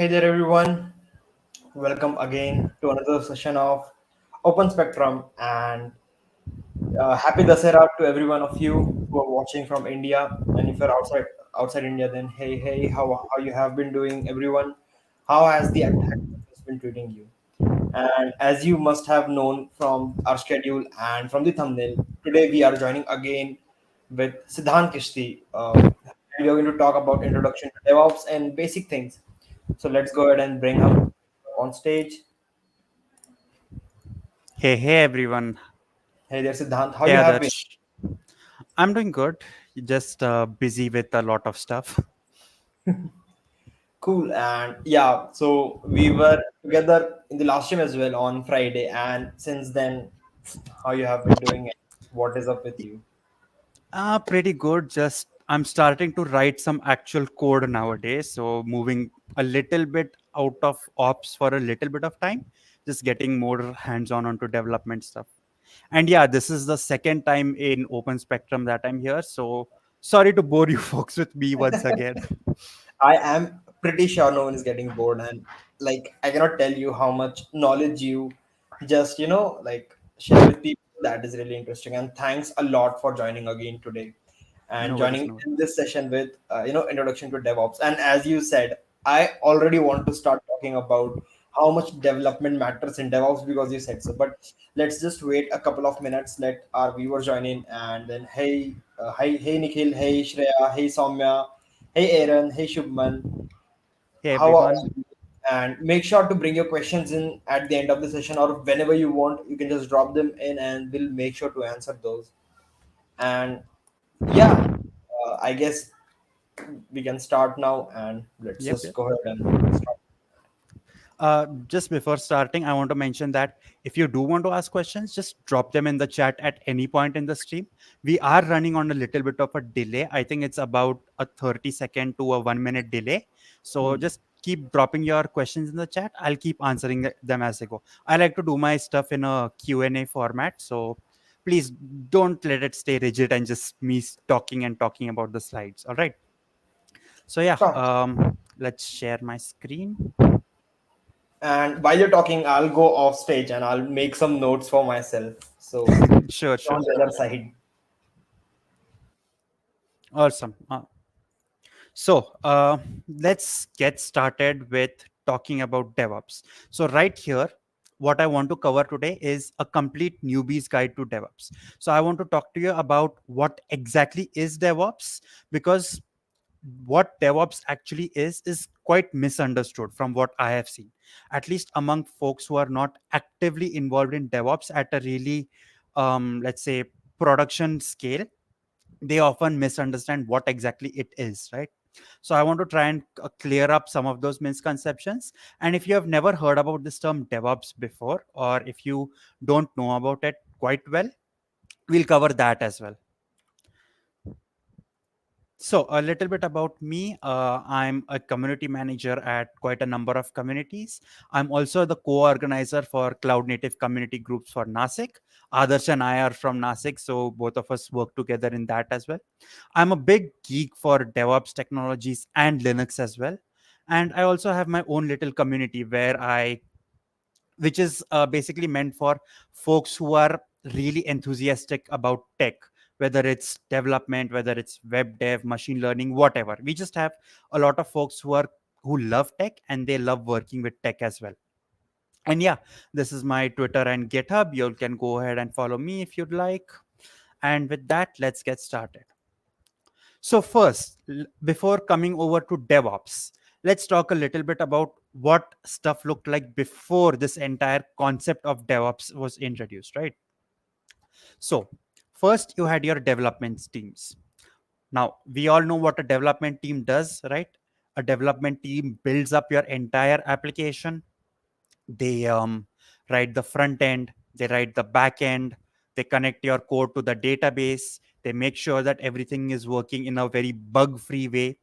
Hey there, everyone. Welcome again to another session of Open Spectrum, and happy Dasera to every one of you who are watching from India. And if you're outside India, then hey, how you have been doing, everyone? How has the Hacktoberfest been treating you? And as you must have known from our schedule and from the thumbnail, today we are joining again with Siddhant Khisty. We are going to talk about introduction to DevOps and basic things. So let's go ahead and bring him on stage. Hey everyone. Hey there, Siddhant. How Hey you have been? Adarsh. I'm doing good. Just busy with a lot of stuff. Cool. And yeah, so we were together in the last time as well on Friday. And since then, how you have been doing it? What is up with you? Pretty good. Just I'm starting to write some actual code nowadays. So moving a little bit out of ops for a little bit of time. Just getting more hands-on onto development stuff. And yeah, this is the second time in Open Spectrum that I'm here. So sorry to bore you folks with me once again. I am pretty sure no one is getting bored, and like I cannot tell you how much knowledge you just like share with people. That is really interesting, and thanks a lot for joining again today and No worries, joining no worries. in this session with introduction to DevOps. And as you said, I already want to start talking about how much development matters in DevOps because you said so. But let's just wait a couple of minutes. Let our viewers join in, and then hey Nikhil, hey Shreya, hey Soumya. Hey Aaron, hey Shubman, Hey how are everyone. all you? And make sure to bring your questions in at the end of the session or whenever you want. You can just drop them in and we'll make sure to answer those. And yeah, I guess we can start now and let's Yep, just yep. go ahead and start. Just before starting, I want to mention that if you do want to ask questions, just drop them in the chat at any point in the stream. We are running on a little bit of a delay. I think it's about a 30-second to a 1 minute delay. So Hmm. just keep dropping your questions in the chat. I'll keep answering them as I go. I like to do my stuff in a Q&A format. So please don't let it stay rigid and just me talking and talking about the slides. All right. So yeah, Sure. let's share my screen. And while you're talking, I'll go off stage and I'll make some notes for myself. So Sure, on sure. the other side. Awesome. So let's get started with talking about DevOps. So right here, what I want to cover today is a complete newbie's guide to DevOps. So I want to talk to you about what exactly is DevOps, because what DevOps actually is quite misunderstood from what I have seen, at least among folks who are not actively involved in DevOps at a really, let's say, production scale. They often misunderstand what exactly it is, right? So I want to try and clear up some of those misconceptions. And if you have never heard about this term DevOps before, or if you don't know about it quite well, we'll cover that as well. So, a little bit about me. I'm a community manager at quite a number of communities. I'm also the co organizer for Cloud Native community groups for Nashik. Adarsh and I are from Nashik, so both of us work together in that as well. I'm a big geek for DevOps technologies and Linux as well. And I also have my own little community which is basically meant for folks who are really enthusiastic about tech, whether it's development, whether it's web dev, machine learning, whatever. We just have a lot of folks who love tech and they love working with tech as well. And yeah, this is my Twitter and GitHub. You can go ahead and follow me if you'd like. And with that, let's get started. So, first, before coming over to DevOps, let's talk a little bit about what stuff looked like before this entire concept of DevOps was introduced, right? So, first, you had your development teams. Now, we all know what a development team does, right? A development team builds up your entire application. They write the front end, they write the back end, they connect your code to the database, they make sure that everything is working in a very bug free way.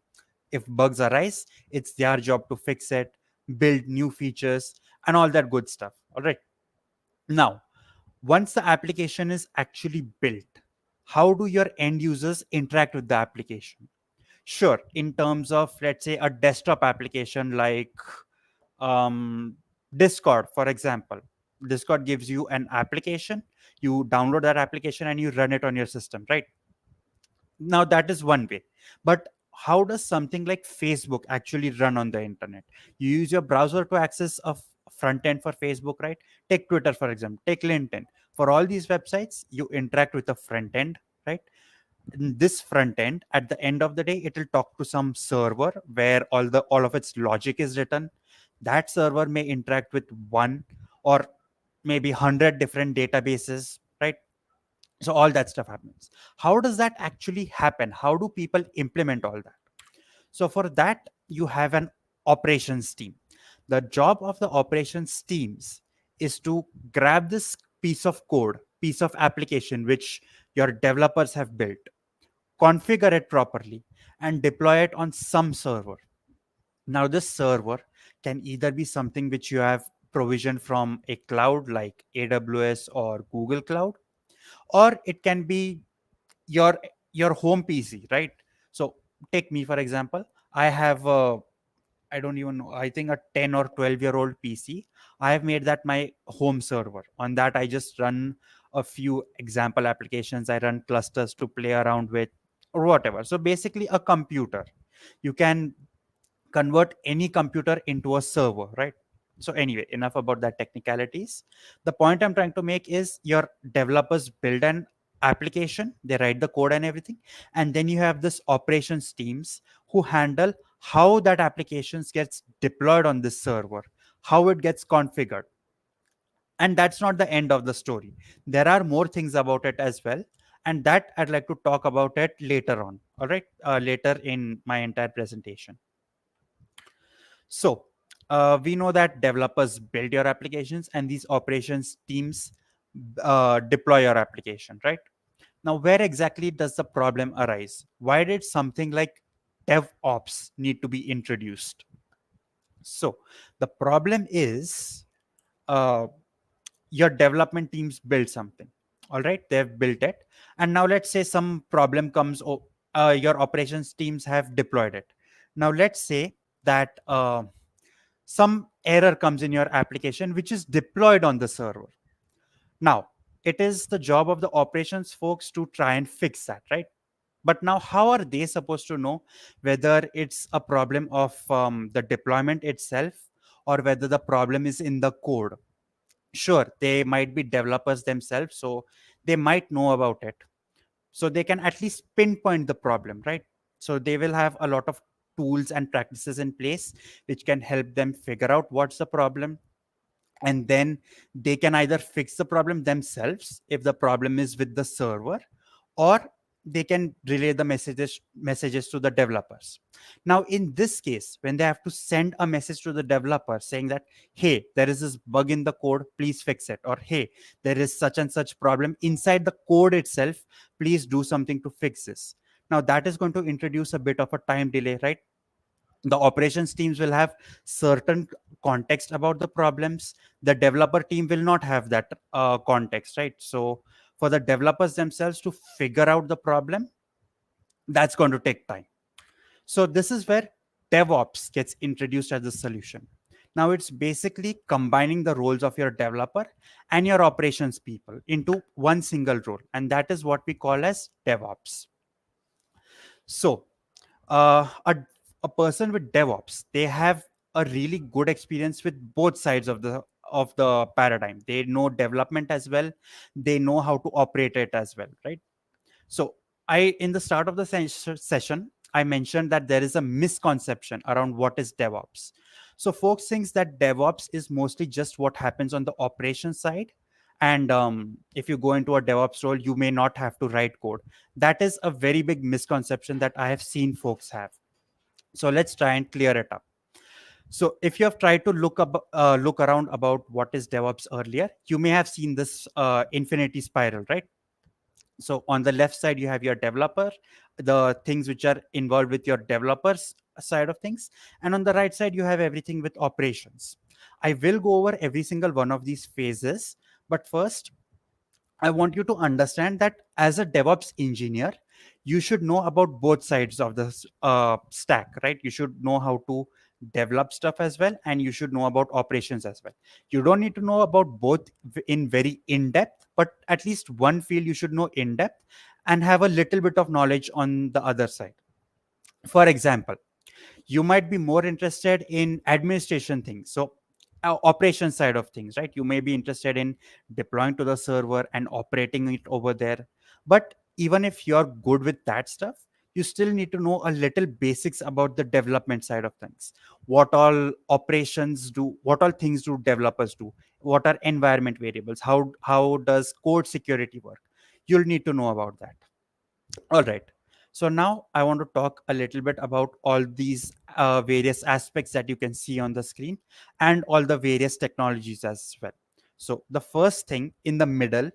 If bugs arise, it's their job to fix it, build new features, and all that good stuff. All right. Now, once the application is actually built, how do your end users interact with the application? Sure, in terms of, let's say, a desktop application like um, Discord, for example. Discord gives you an application. You download that application and you run it on your system, right? Now that is one way. But how does something like Facebook actually run on the internet? You use your browser to access a front end for Facebook, right? Take Twitter, for example, take LinkedIn. For all these websites, you interact with the front end, right? In this front end, at the end of the day, it will talk to some server where all of its logic is written. That server may interact with one or maybe 100 different databases, right? So all that stuff happens. How does that actually happen? How do people implement all that? So for that, you have an operations team. The job of the operations teams is to grab this piece of code, piece of application which your developers have built, configure it properly, and deploy it on some server. Now this server can either be something which you have provisioned from a cloud like AWS or Google Cloud, or it can be your your home PC, right? So take me for example. I have I don't even know, I think a 10 or 12-year-old PC. I have made that my home server. On that, I just run a few example applications. I run clusters to play around with or whatever. So basically, a computer. You can convert any computer into a server, right? So anyway, enough about that technicalities. The point I'm trying to make is your developers build an application, they write the code and everything, and then you have this operations teams who handle how that applications gets deployed on this server, how it gets configured. And that's not the end of the story. There are more things about it as well, and that I'd like to talk about it later on. All right, later in my entire presentation. So we know that developers build your applications and these operations teams deploy your application, right? Now, where exactly does the problem arise? Why did something like DevOps need to be introduced? So the problem is uh, your development teams build something. All right, they've built it. And now let's say some problem comes, your operations teams have deployed it. Now let's say that some error comes in your application which is deployed on the server. Now, it is the job of the operations folks to try and fix that, right? But now, how are they supposed to know whether it's a problem of the deployment itself or whether the problem is in the code? Sure, they might be developers themselves, so they might know about it. So they can at least pinpoint the problem, right? So they will have a lot of tools and practices in place which can help them figure out what's the problem, and then they can either fix the problem themselves if the problem is with the server, or they can relay the messages to the developers. Now in this case, when they have to send a message to the developer saying that, hey, there is this bug in the code, please fix it, or hey, there is such and such problem inside the code itself, please do something to fix this. Now that is going to introduce a bit of a time delay, right? The operations teams will have certain context about the problems. The developer team will not have that context, right? So for the developers themselves to figure out the problem, that's going to take time. So this is where DevOps gets introduced as a solution. Now it's basically combining the roles of your developer and your operations people into one single role, and that is what we call as DevOps. So a person with DevOps, they have a really good experience with both sides of the paradigm. They know development as well, they know how to operate it as well, right? So I in the start of the session, I mentioned that there is a misconception around what is DevOps. So folks thinks that DevOps is mostly just what happens on the operations side, and if you go into a DevOps role, you may not have to write code. That is a very big misconception that I have seen folks have. So let's try and clear it up. So if you have tried to look around about what is DevOps earlier, you may have seen this infinity spiral, right? So on the left side, you have your developer, the things which are involved with your developers side of things. And on the right side, you have everything with operations. I will go over every single one of these phases. But first, I want you to understand that as a DevOps engineer, you should know about both sides of the stack, right? You should know how to develop stuff as well, and you should know about operations as well. You don't need to know about both in very in depth, but at least one field you should know in depth and have a little bit of knowledge on the other side. For example, you might be more interested in administration things, so operation side of things, right? You may be interested in deploying to the server and operating it over there. But even if you're good with that stuff, you still need to know a little basics about the development side of things. What all operations do, what all things do developers do, what are environment variables, how does code security work. You'll need to know about that. All right. So now I want to talk a little bit about all these various aspects that you can see on the screen and all the various technologies as well. So the first thing in the middle,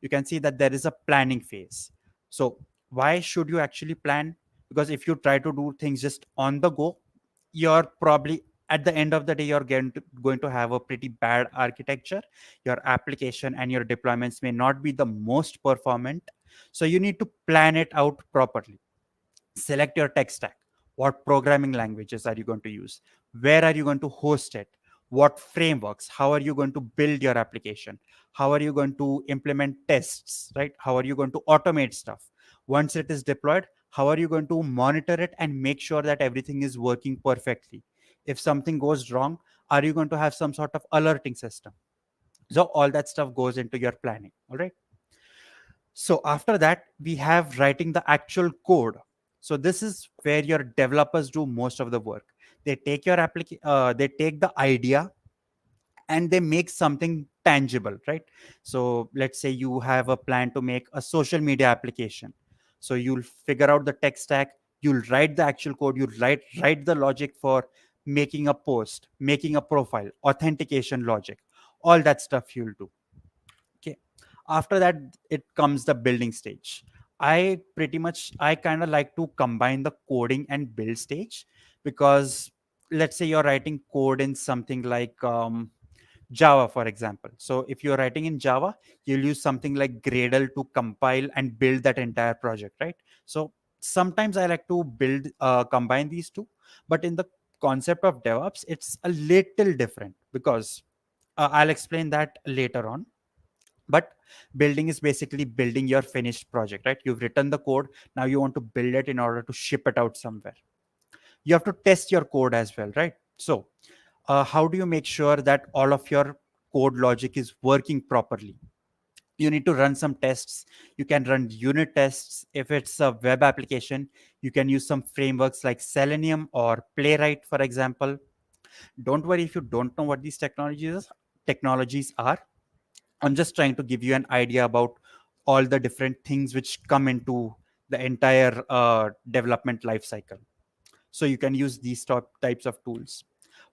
you can see that there is a planning phase. So why should you actually plan? Because if you try to do things just on the go, you're probably at the end of the day, you're going to have a pretty bad architecture. Your application and your deployments may not be the most performant, so you need to plan it out properly. Select your tech stack. What programming languages are you going to use? Where are you going to host it? What frameworks? How are you going to build your application? How are you going to implement tests, right? How are you going to automate stuff? Once it is deployed, how are you going to monitor it and make sure that everything is working perfectly? If something goes wrong, are you going to have some sort of alerting system? So all that stuff goes into your planning. All right. So after that, we have writing the actual code. So this is where your developers do most of the work. They take your application, they take the idea and they make something tangible, right? So let's say you have a plan to make a social media application. So you'll figure out the tech stack, you'll write the actual code, you'll write the logic for making a post, making a profile, authentication logic, all that stuff you'll do. Okay. After that, it comes the building stage. I kind of like to combine the coding and build stage, because let's say you're writing code in something like Java, for example. So if you're writing in Java, you'll use something like Gradle to compile and build that entire project, right? So sometimes I like to build combine these two, but in the concept of DevOps, it's a little different, because I'll explain that later on. But building is basically building your finished project, right? You've written the code, now you want to build it in order to ship it out somewhere. You have to test your code as well, right? So how do you make sure that all of your code logic is working properly? You need to run some tests. You can run unit tests. If it's a web application, you can use some frameworks like Selenium or Playwright, for example. Don't worry if you don't know what these technologies are. I'm just trying to give you an idea about all the different things which come into the entire development life cycle. So you can use these types of tools.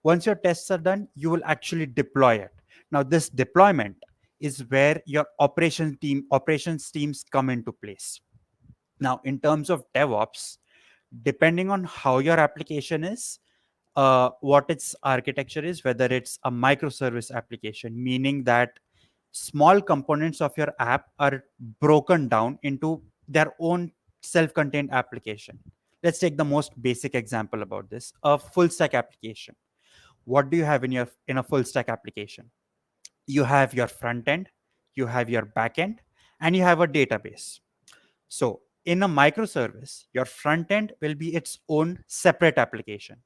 Once your tests are done, you will actually deploy it. Now, this deployment is where your operations teams come into place. Now, in terms of DevOps, depending on how your application is, what its architecture is, whether it's a microservice application, meaning that small components of your app are broken down into their own self-contained application. Let's take the most basic example about this: a full stack application. What do you have in a full stack application? You have your front end, you have your back end, and you have a database. So in a microservice, your front end will be its own separate application.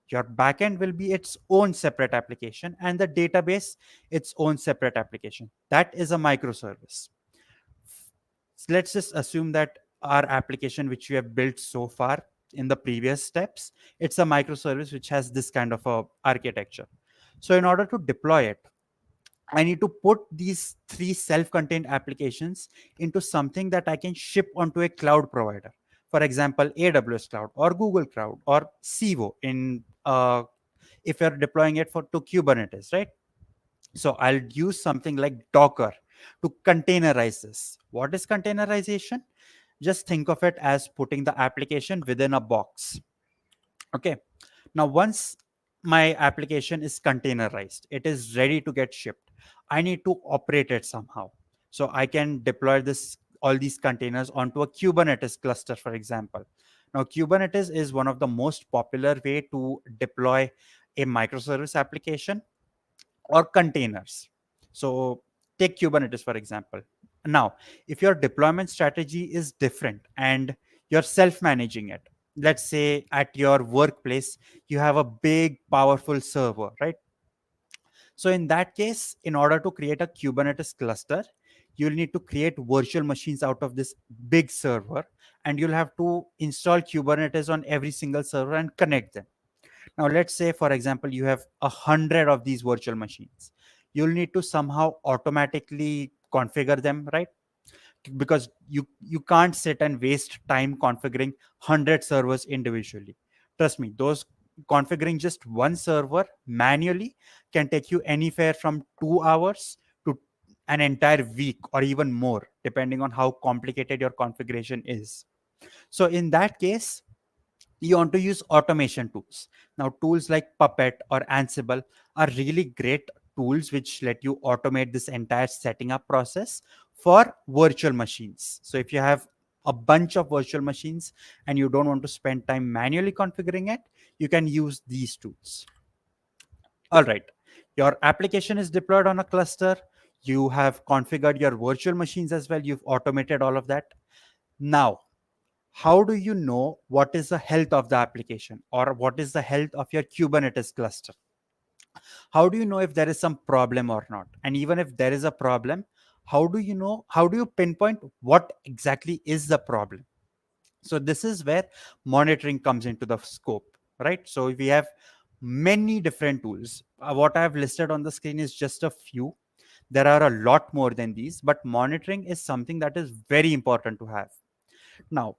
Your backend will be its own separate application, and the database its own separate application. That is a microservice. Let's just assume that our application, which we have built so far in the previous steps, it's a microservice which has this kind of a architecture. So in order to deploy it, I need to put these three self-contained applications into something that I can ship onto a cloud provider. For example, AWS Cloud or Google Cloud or Civo in if you're deploying it to Kubernetes, right? So I'll use something like Docker to containerize this. What is containerization? Just think of it as putting the application within a box. Okay. Now, once my application is containerized, it is ready to get shipped. I need to operate it somehow. So I can deploy this all these containers onto a Kubernetes cluster, for example. Now, Kubernetes is one of the most popular way to deploy a microservice application or containers. So take Kubernetes, for example. Now, if your deployment strategy is different and you're self-managing it, let's say at your workplace, you have a big, powerful server, right? So in that case, in order to create a Kubernetes cluster, you'll need to create virtual machines out of this big server, and you'll have to install Kubernetes on every single server and connect them. Now, let's say, for example, you have 100 of these virtual machines. You'll need to somehow automatically configure them, right? Because you can't sit and waste time configuring 100 servers individually. Trust me, those configuring just one server manually can take you anywhere from 2 hours to an entire week or even more, depending on how complicated your configuration is. So in that case, you want to use automation tools. Now, tools like Puppet or Ansible are really great tools which let you automate this entire setting up process for virtual machines. So, if you have a bunch of virtual machines and you don't want to spend time manually configuring it, you can use these tools. All right, your application is deployed on a cluster. You have configured your virtual machines as well. You've automated all of that. Now, how do you know what is the health of the application or what is the health of your Kubernetes cluster? How do you know if there is some problem or not? And even if there is a problem, how do you pinpoint what exactly is the problem? So this is where monitoring comes into the scope, right? So we have many different tools. What I have listed on the screen is just a few. There are a lot more than these, but monitoring is something that is very important to have. Now,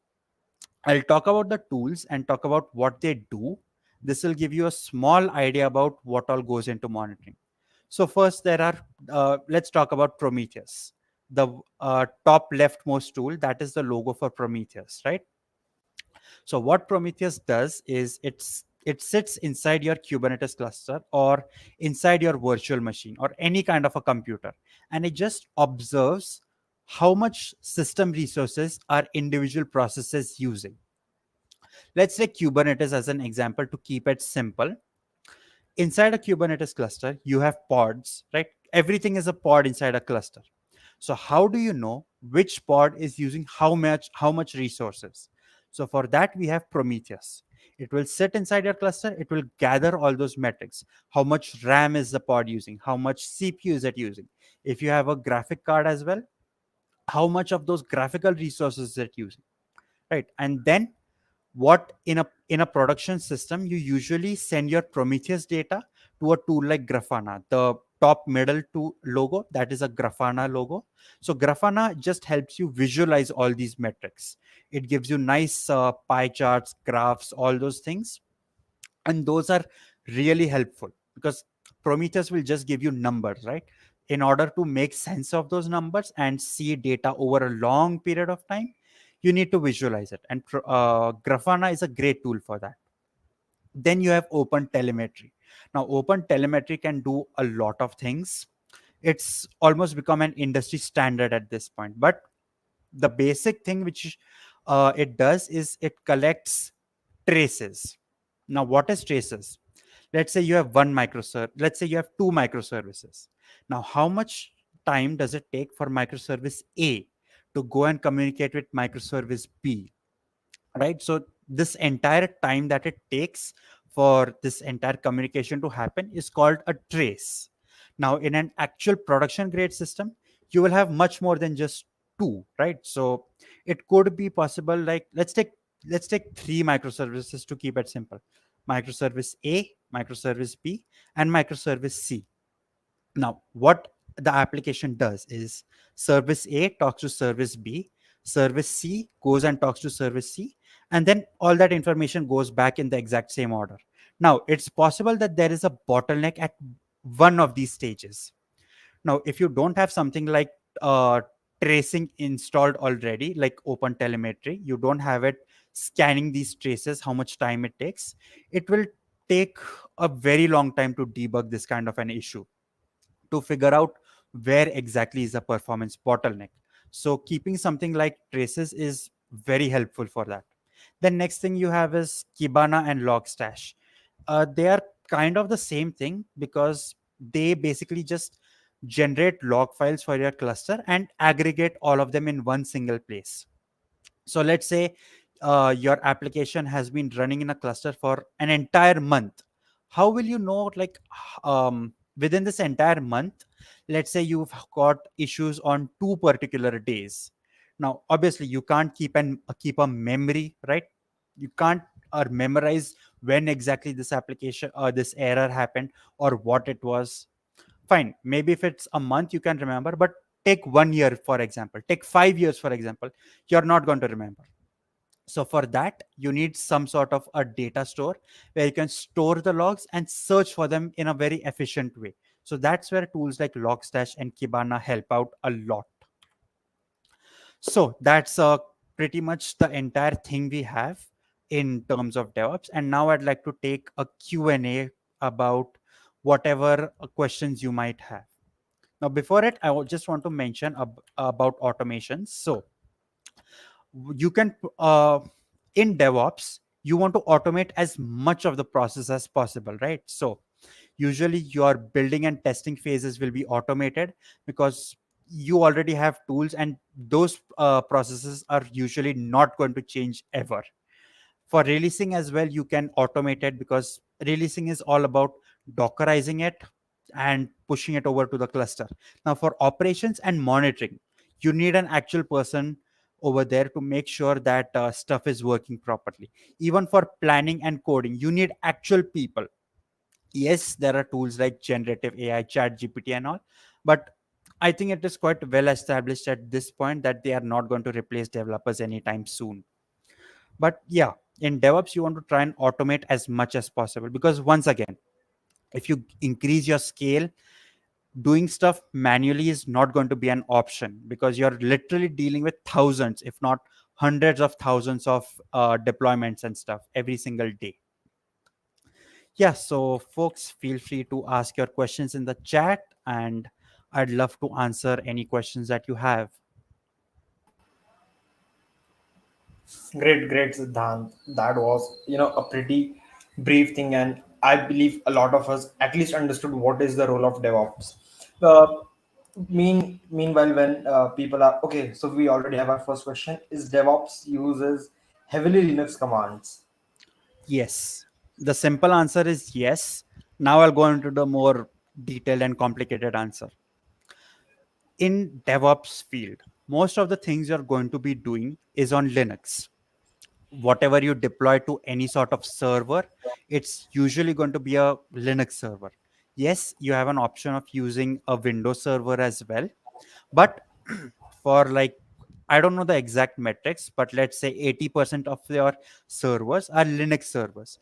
I'll talk about the tools and talk about what they do. This will give you a small idea about what all goes into monitoring. So first, let's talk about Prometheus, the top leftmost tool. That is the logo for Prometheus, right? So what Prometheus does is it sits inside your Kubernetes cluster or inside your virtual machine or any kind of a computer, and it just observes how much system resources are individual processes using. Let's take Kubernetes as an example to keep it simple. Inside a Kubernetes cluster, you have pods, right? Everything is a pod inside a cluster. So how do you know which pod is using how much resources? So for that, we have Prometheus. It will sit inside your cluster. It will gather all those metrics. How much RAM is the pod using? How much CPU is it using? If you have a graphic card as well, how much of those graphical resources is it using? Right. And then what in a production system, you usually send your Prometheus data to a tool like Grafana. The top middle to logo, that is a Grafana logo. So Grafana just helps you visualize all these metrics. It gives you nice pie charts, graphs, all those things, and those are really helpful because Prometheus will just give you numbers, right? In order to make sense of those numbers and see data over a long period of time, you need to visualize it, and Grafana is a great tool for that. Then you have Open Telemetry. Now Open Telemetry can do a lot of things. It's almost become an industry standard at this point, but the basic thing which it does is it collects traces. Now what is traces? Let's say you have let's say you have two microservices. Now how much time does it take for microservice A to go and communicate with microservice B, right? So this entire time that it takes for this entire communication to happen is called a trace. Now in an actual production grade system, you will have much more than just two, right? So it could be possible, like let's take three microservices to keep it simple: microservice A, microservice B, and microservice C. Now, what the application does is service A talks to service B, service C goes and talks to service C, and then all that information goes back in the exact same order. Now, it's possible that there is a bottleneck at one of these stages. Now, if you don't have something like tracing installed already, like Open Telemetry, you don't have it scanning these traces, how much time it takes, it will take a very long time to debug this kind of an issue, to figure out where exactly is the performance bottleneck. So keeping something like traces is very helpful for that. Then next thing you have is Kibana and Logstash. They are kind of the same thing because they basically just generate log files for your cluster and aggregate all of them in one single place. So let's say your application has been running in a cluster for an entire month. How will you know, like, within this entire month, let's say you've got issues on two particular days. Now obviously you can't keep a memory, right? You can't memorize when exactly this application or this error happened or what it was. Fine, maybe if it's a month you can remember, but take 1 year for example, take 5 years for example, you're not going to remember. So for that you need some sort of a data store where you can store the logs and search for them in a very efficient way. So that's where tools like Logstash and Kibana help out a lot. So that's pretty much the entire thing we have in terms of DevOps. And now I'd like to take a Q&A about whatever questions you might have. Now, before it, just want to mention about automation. So you can, in DevOps, you want to automate as much of the process as possible, right? So usually your building and testing phases will be automated because you already have tools, and those processes are usually not going to change ever. For releasing as well, you can automate it because releasing is all about dockerizing it and pushing it over to the cluster. Now for operations and monitoring, you need an actual person over there to make sure that stuff is working properly. Even for planning and coding, you need actual people. Yes, there are tools like generative AI, chat GPT and all, but I think it is quite well established at this point that they are not going to replace developers anytime soon. But yeah, in DevOps, you want to try and automate as much as possible because once again, if you increase your scale, doing stuff manually is not going to be an option because you're literally dealing with thousands, if not hundreds of thousands of deployments and stuff every single day. Yeah, so folks, feel free to ask your questions in the chat, and I'd love to answer any questions that you have. Great, great, Siddhant. That was, a pretty brief thing, and I believe a lot of us at least understood what is the role of DevOps. Uh, meanwhile, when people are okay, so we already have our first question: is DevOps uses heavily Linux commands? Yes, the simple answer is yes. Now I'll go into the more detailed and complicated answer. In DevOps field, most of the things you're going to be doing is on Linux. Whatever you deploy to any sort of server, it's usually going to be a Linux server. Yes, you have an option of using a Windows server as well, but for like, I don't know the exact metrics, but let's say 80% of your servers are Linux servers.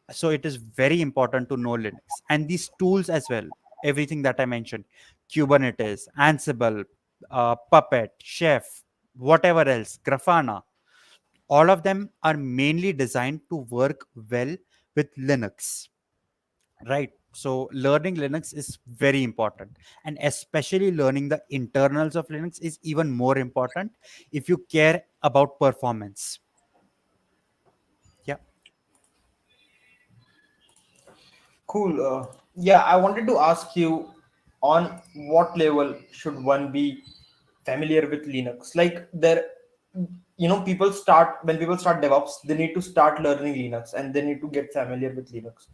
So it is very important to know Linux and these tools as well. Everything that I mentioned, Kubernetes, Ansible, Puppet, Chef, whatever else, Grafana, all of them are mainly designed to work well with Linux, right? So learning Linux is very important, and especially learning the internals of Linux is even more important if you care about performance. Yeah. Cool. Yeah, I wanted to ask you on what level should one be familiar with Linux? Like there, people start when people start DevOps, they need to start learning Linux and they need to get familiar with Linux.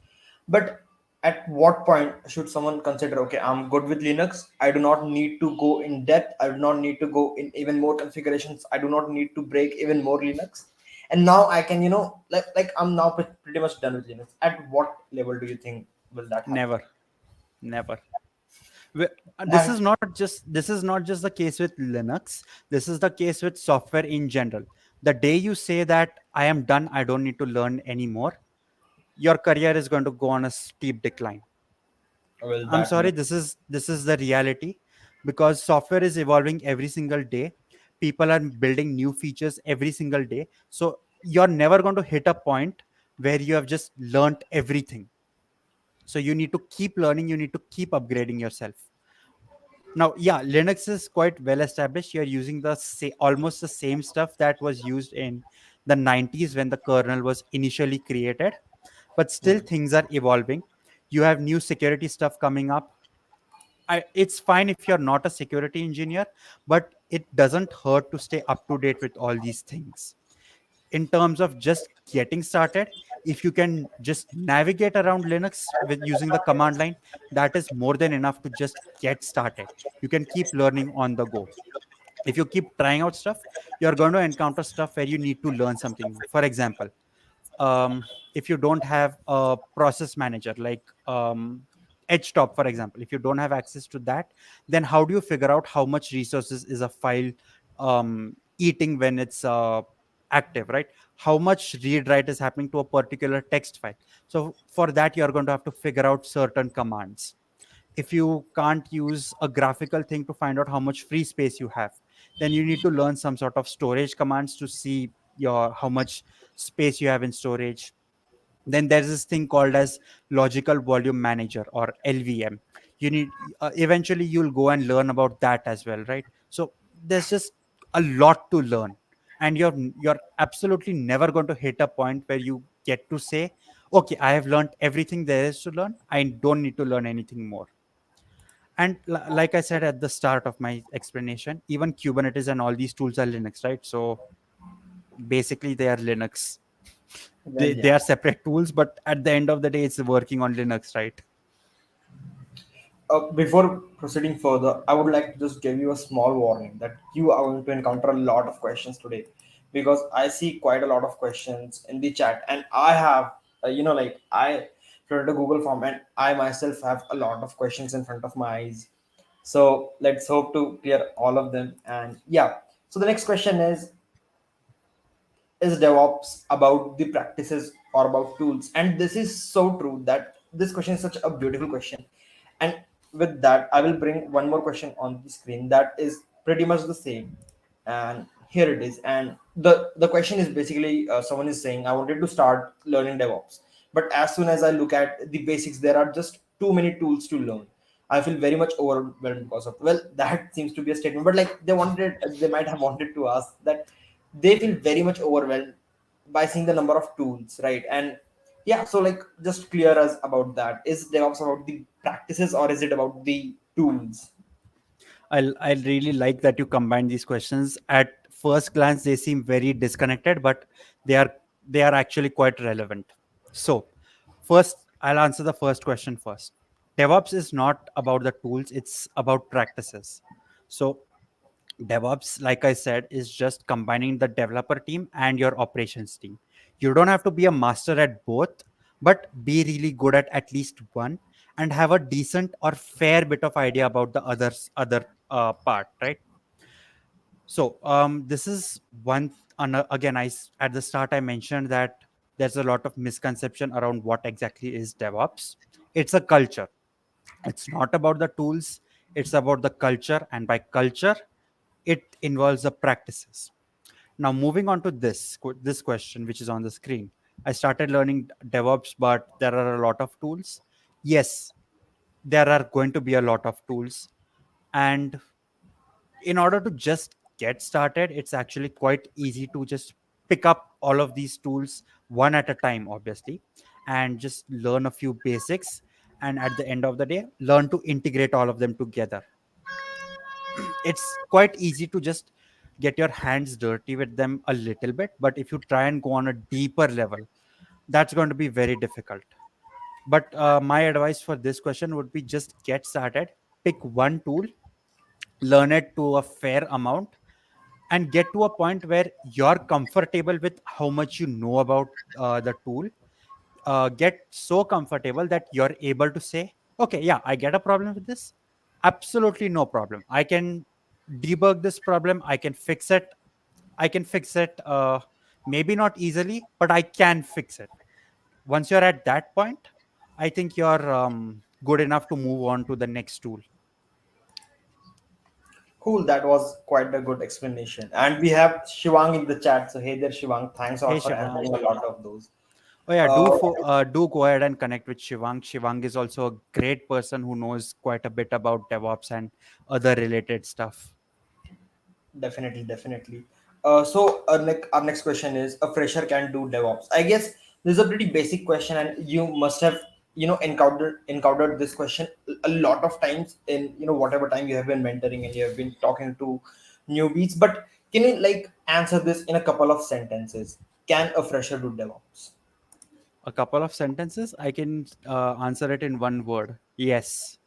But at what point should someone consider, okay, I'm good with Linux. I do not need to go in depth. I do not need to go in even more configurations. I do not need to break even more Linux. And now I can, like I'm now pretty much done with Linux. At what level do you think will that happen? Never. Never. This And is not just the case with Linux. This is the case with software in general. The day you say that I am done, I don't need to learn anymore, your career is going to go on a steep decline. well, I'm that sorry, makes this is the reality because software is evolving every single day. People are building new features every single day. So you're never going to hit a point where you have just learnt everything. So you need to keep learning, you need to keep upgrading yourself. Now, yeah, Linux is quite well established. You're using almost the same stuff that was used in the 90s when the kernel was initially created, but still Hmm. things are evolving. You have new security stuff coming up. It's fine if you're not a security engineer, but it doesn't hurt to stay up to date with all these things. In terms of just getting started, if you can just navigate around Linux with using the command line, that is more than enough to just get started. You can keep learning on the go. If you keep trying out stuff, you're going to encounter stuff where you need to learn something new. For example, if you don't have a process manager like edgetop, for example, if you don't have access to that, then how do you figure out how much resources is a file eating when it's active, right? How much read write is happening to a particular text file? So for that, you're going to have to figure out certain commands. If you can't use a graphical thing to find out how much free space you have, then you need to learn some sort of storage commands to see your how much space you have in storage. Then there's this thing called as logical volume manager, or LVM. You need eventually you'll go and learn about that as well, right? So there's just a lot to learn, and you're absolutely never going to hit a point where you get to say, okay, I have learned everything there is to learn, I don't need to learn anything more. And like I said at the start of my explanation, even Kubernetes and all these tools are Linux, right? So basically they are Linux. Well, They yeah. are separate tools, but at the end of the day it's working on Linux, right? Before proceeding further, I would like to just give you a small warning that you are going to encounter a lot of questions today, because I see quite a lot of questions in the chat, and I have, like I filled a Google form, and I myself have a lot of questions in front of my eyes. So let's hope to clear all of them. And yeah, so the next question is DevOps about the practices or about tools? And this is so true that this question is such a beautiful question. And with that, I will bring one more question on the screen that is pretty much the same. And here it is. And the question is basically, someone is saying, I wanted to start learning DevOps, but as soon as I look at the basics, there are just too many tools to learn. I feel very much overwhelmed because of, well, that seems to be a statement, but like they might have wanted to ask that they feel very much overwhelmed by seeing the number of tools, right? And yeah, so like just clear us about that. Is DevOps about the practices or is it about the tools? I really like that you combine these questions. At first glance they seem very disconnected, but they are they are actually quite relevant. So first, I'll answer the first question first. DevOps is not about the tools, it's about practices. So DevOps, like I said, is just combining the developer team and your operations team. You don't have to be a master at both, but be really good at least one, and have a decent or fair bit of idea about the other part, right? So this is one. Again, at the start I mentioned that there's a lot of misconception around what exactly is DevOps. It's a culture. It's not about the tools. It's about the culture, and by culture, it involves the practices. Now, moving on to this question, which is on the screen. I started learning DevOps, but there are a lot of tools. Yes, there are going to be a lot of tools, and in order to just get started, it's actually quite easy to just pick up all of these tools one at a time, obviously, and just learn a few basics. And at the end of the day, learn to integrate all of them together. It's quite easy to just get your hands dirty with them a little bit, but if you try and go on a deeper level, that's going to be very difficult. But my advice for this question would be just get started, pick one tool, learn it to a fair amount, and get to a point where you're comfortable with how much you know about the tool. Get so comfortable that you're able to say, okay, yeah, I get a problem with this, absolutely no problem, I can debug this problem, I can fix it. I can fix it, maybe not easily, but I can fix it. Once you're at that point, I think you're good enough to move on to the next tool. Cool, that was quite a good explanation. And we have Shivang in the chat. So hey there, Shivang. Thanks a Hey lot for answering Shivang. a lot of those. Oh yeah, Uh, do go ahead and connect with Shivang. Shivang is also a great person who knows quite a bit about DevOps and other related stuff. Definitely, definitely. Our next question is: a fresher can do DevOps? I guess this is a pretty basic question, and you must have encountered this question a lot of times in whatever time you have been mentoring and you have been talking to newbies. But can you answer this in a couple of sentences? Can a fresher do DevOps? A couple of sentences, I can answer it in one word: yes.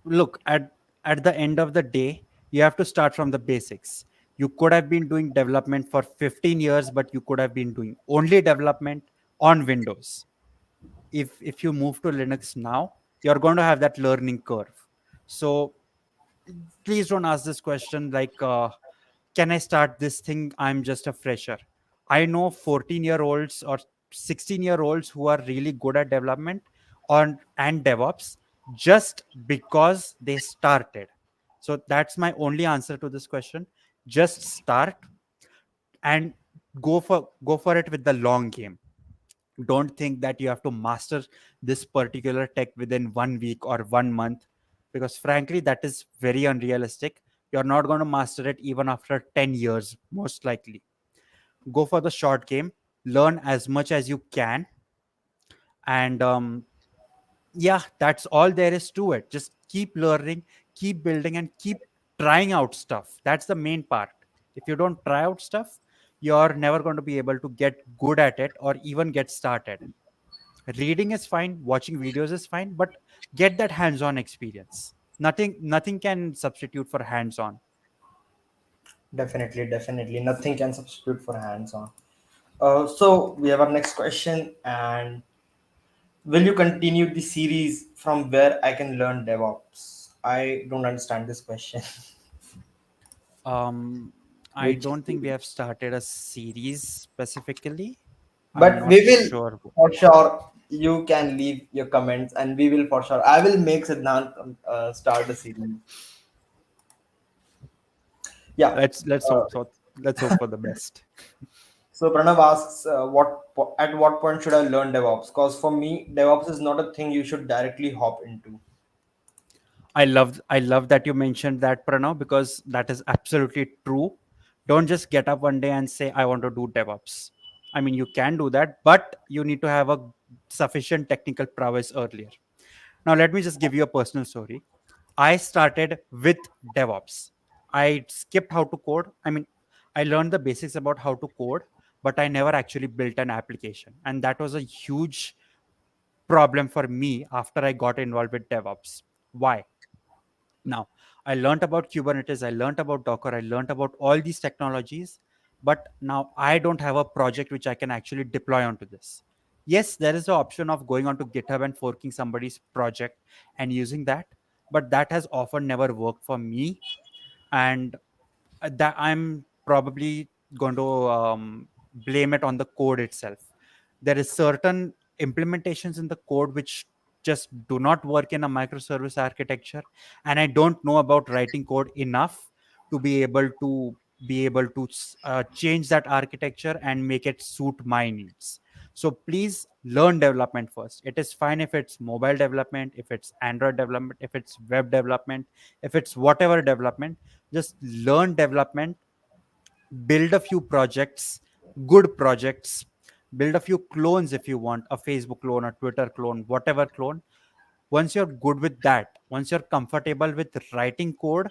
Look, at the end of the day, you have to start from the basics. You could have been doing development for 15 years, but you could have been doing only development on Windows. If you move to Linux now, you're going to have that learning curve. So please don't ask this question like, can I start this thing? I'm just a fresher. I know 14-year-olds or 16-year-olds who are really good at development on and DevOps just because they started. So that's my only answer to this question. Just start and go for it with the long game. Don't think that you have to master this particular tech within 1 week or 1 month, because frankly that is very unrealistic. You're not going to master it even after 10 years most likely. Go for the short game, learn as much as you can, and yeah, that's all there is to it. Just keep learning, keep building, and keep trying out stuff. That's the main part. If you don't try out stuff, you're never going to be able to get good at it or even get started. Reading is fine, watching videos is fine, but get that hands-on experience. Nothing can substitute for hands-on. Definitely, definitely. Nothing can substitute for hands-on. So we have our next question, and will you continue the series from where I can learn DevOps? I don't understand this question. um I Which don't think we series? have started a series specifically. I'm But not we will sure. for sure. You can leave your comments, and we will for sure. I will make Siddhant start the series. Yeah. Let's Uh, hope for the best. so Pranav asks, at what point should I learn DevOps? Because for me, DevOps is not a thing you should directly hop into. I love that you mentioned that, Pranav, because that is absolutely true. Don't just get up one day and say I want to do DevOps. I mean, you can do that, but you need to have a sufficient technical prowess earlier. Now, let me just give you a personal story. I started with DevOps. I skipped how to code. I mean, I learned the basics about how to code, but I never actually built an application. And that was a huge problem for me after I got involved with DevOps. Why? Now, I learned about Kubernetes, I learned about Docker, I learned about all these technologies, but now I don't have a project which I can actually deploy onto this. Yes, there is the option of going onto GitHub and forking somebody's project and using that, but that has often never worked for me. And that I'm probably going to blame it on the code itself. There is certain implementations in the code which just do not work in a microservice architecture, and I don't know about writing code enough to be able to change that architecture and make it suit my needs. So please learn development first. It is fine if it's mobile development, if it's Android development, if it's web development, if it's whatever development. Just learn development, build a few projects, good projects, build a few clones if you want, a Facebook clone, a Twitter clone, whatever clone. Once you're good with that, once you're comfortable with writing code,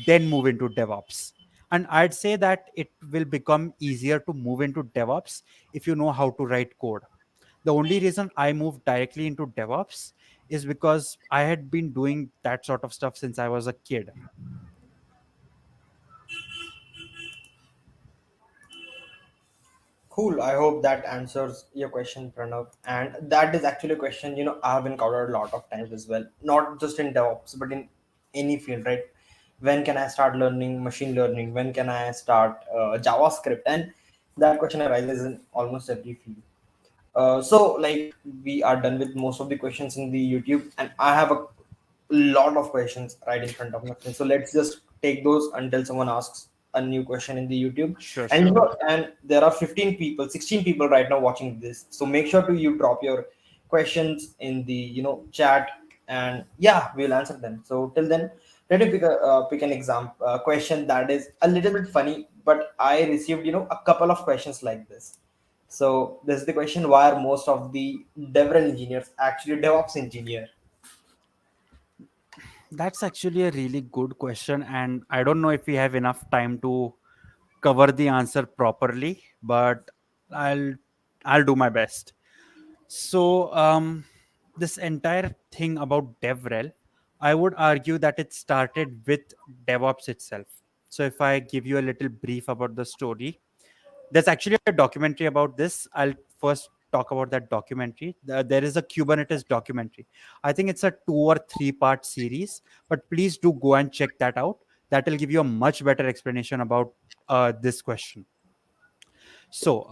then move into DevOps. And I'd say that it will become easier to move into DevOps if you know how to write code. The only reason I moved directly into DevOps is because I had been doing that sort of stuff since I was a kid. Cool. I hope that answers your question, Pranav. And that is actually a question, I have encountered a lot of times as well. Not just in DevOps, but in any field, right? When can I start learning machine learning? When can I start JavaScript? And that question arises in almost every field. So we are done with most of the questions in the YouTube, and I have a lot of questions right in front of me. So let's just take those until someone asks a new question in the YouTube. Sure, And sure. and there are 15 people, 16 people right now watching this. So make sure to you drop your questions in the chat, and yeah, we'll answer them. So till then, Let me pick an example question that is a little bit funny, but I received a couple of questions like this. So this is the question: why are most of the DevRel engineers actually DevOps engineer? That's actually a really good question, and I don't know if we have enough time to cover the answer properly, but I'll I'll do my best. So, this entire thing about DevRel, I would argue that it started with DevOps itself. So, if I give you a little brief about the story, there's actually a documentary about this. I'll first talk about that documentary. There is a Kubernetes documentary. I think it's a 2 or 3 part series, but please do go and check that out. That will give you a much better explanation about this question. So,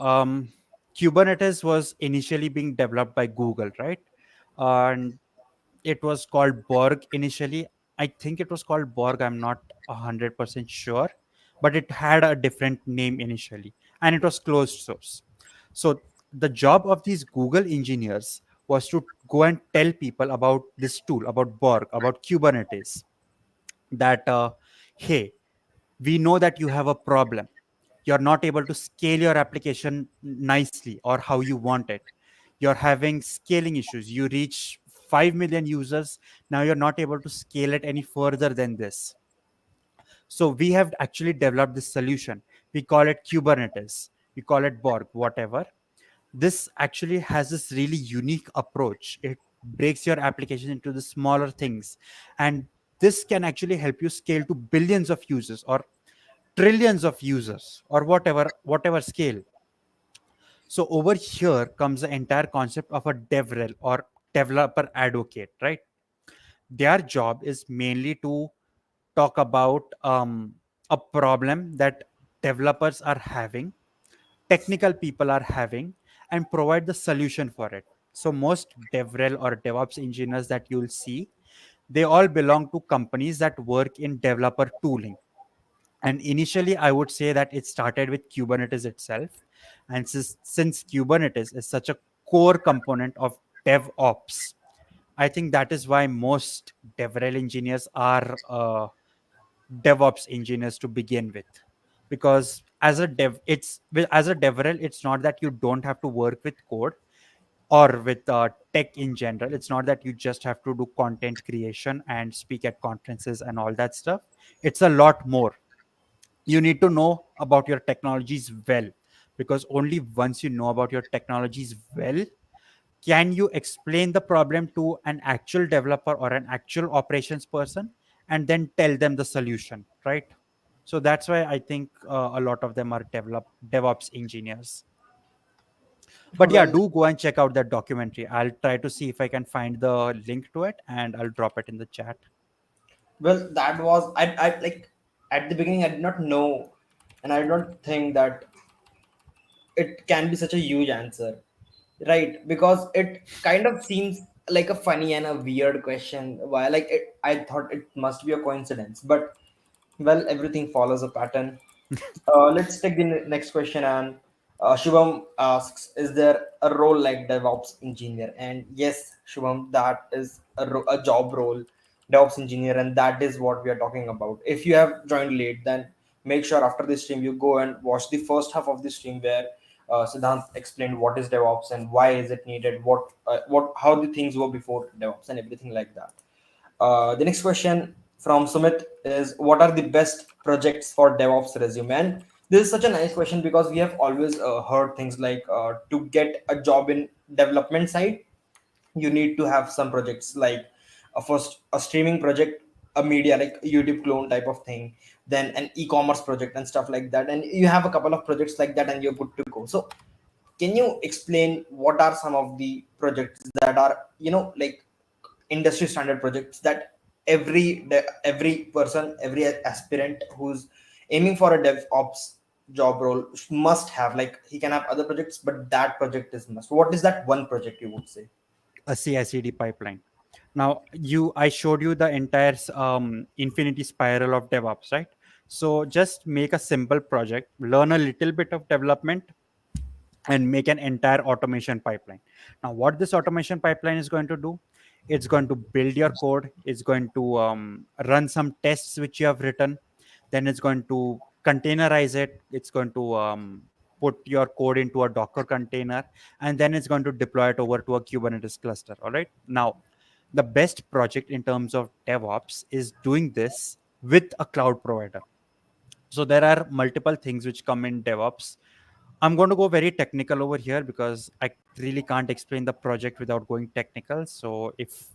Kubernetes was initially being developed by Google, right? And it was called Borg initially. I think it was called Borg. I'm not 100% sure, but it had a different name initially, and it was closed source. So, the job of these Google engineers was to go and tell people about this tool, about Borg, about Kubernetes, that, hey, we know that you have a problem. You're not able to scale your application nicely or how you want it. You're having scaling issues. You reach 5 million users. Now you're not able to scale it any further than this. So we have actually developed this solution. We call it Kubernetes. We call it Borg, whatever. This actually has this really unique approach. It breaks your application into the smaller things. And this can actually help you scale to billions of users or trillions of users or whatever scale. So over here comes the entire concept of a devrel or developer advocate, right? Their job is mainly to talk about a problem that developers are having, technical people are having, and provide the solution for it. So most devrel or DevOps engineers that you'll see, they all belong to companies that work in developer tooling. And initially, I would say that it started with Kubernetes itself. And since Kubernetes is such a core component of DevOps, I think that is why most DevRel engineers are DevOps engineers to begin with. Because as a DevRel, it's not that you don't have to work with code or with tech in general. It's not that you just have to do content creation and speak at conferences and all that stuff. It's a lot more. You need to know about your technologies well, because only once you know about your technologies well can you explain the problem to an actual developer or an actual operations person and then tell them the solution, right? So that's why I think a lot of them are devops engineers. But yeah, Well, do go and check out that documentary. I'll try to see if I can find the link to it and I'll drop it in the chat. well, that was I like at the beginning I did not know, and I don't think that it can be such a huge answer, right? Because it kind of seems like a funny and a weird question. Why? Like I thought it must be a coincidence, but well, everything follows a pattern. Let's take the next question. And Shubham asks, "Is there a role like DevOps engineer?" And yes, Shubham, that is a job role, DevOps engineer, and that is what we are talking about. If you have joined late, then make sure after this stream you go and watch the first half of the stream where Siddhant explained what is DevOps and why is it needed, how the things were before DevOps and everything like that. The next question from Sumit is, what are the best projects for DevOps resume? And this is such a nice question because we have always heard things like to get a job in development side, you need to have some projects like first a streaming project, a media like YouTube clone type of thing, then an e-commerce project and stuff like that. And you have a couple of projects like that and you're good to go. So can you explain what are some of the projects that are like industry standard projects that every person, every aspirant who's aiming for a DevOps job role must have? Like he can have other projects, but that project is must. What is that one project you would say? A CI/CD pipeline. Now, I showed you the entire infinity spiral of DevOps, right? So just make a simple project, learn a little bit of development, and make an entire automation pipeline. Now, what this automation pipeline is going to do? It's going to build your code. It's going to run some tests which you have written. Then it's going to containerize it. It's going to put your code into a Docker container, and then it's going to deploy it over to a Kubernetes cluster. All right. Now, the best project in terms of DevOps is doing this with a cloud provider. So there are multiple things which come in DevOps. I'm going to go very technical over here because I really can't explain the project without going technical. So if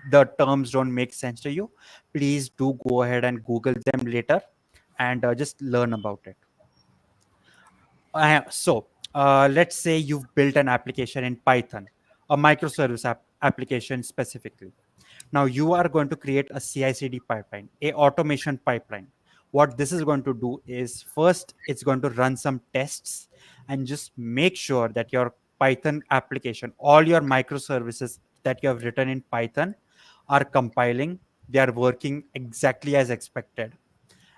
the terms don't make sense to you, please do go ahead and Google them later and just learn about it. Let's say you've built an application in Python, a microservice application specifically. Now you are going to create a CI/CD pipeline, a automation pipeline. What this is going to do is first it's going to run some tests and just make sure that your Python application, all your microservices that you have written in Python are compiling, they are working exactly as expected,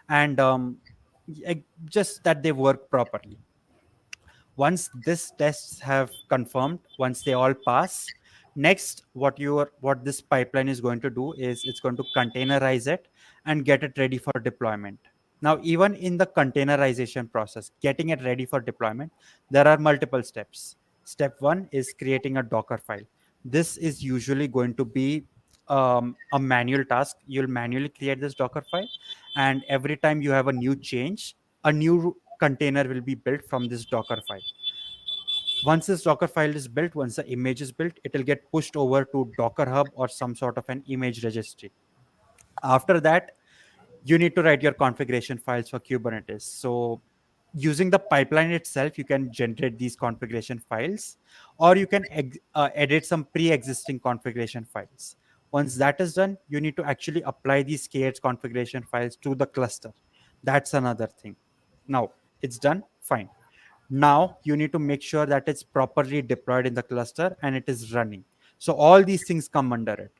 and just that they work properly. Once these tests have confirmed, once they all pass, next what this pipeline is going to do is it's going to containerize it and get it ready for deployment. Now, even in the containerization process, getting it ready for deployment, there are multiple steps. Step one is creating a Docker file. This is usually going to be a manual task. You'll manually create this Docker file, and every time you have a new change, a new container will be built from this Docker file. Once this Docker file is built, once the image is built, it will get pushed over to Docker Hub or some sort of an image registry. After that, you need to write your configuration files for Kubernetes. So using the pipeline itself, you can generate these configuration files, or you can edit some pre-existing configuration files. Once that is done, you need to actually apply these KH configuration files to the cluster. That's another thing. Now it's done, fine. Now you need to make sure that it's properly deployed in the cluster and it is running. So all these things come under it.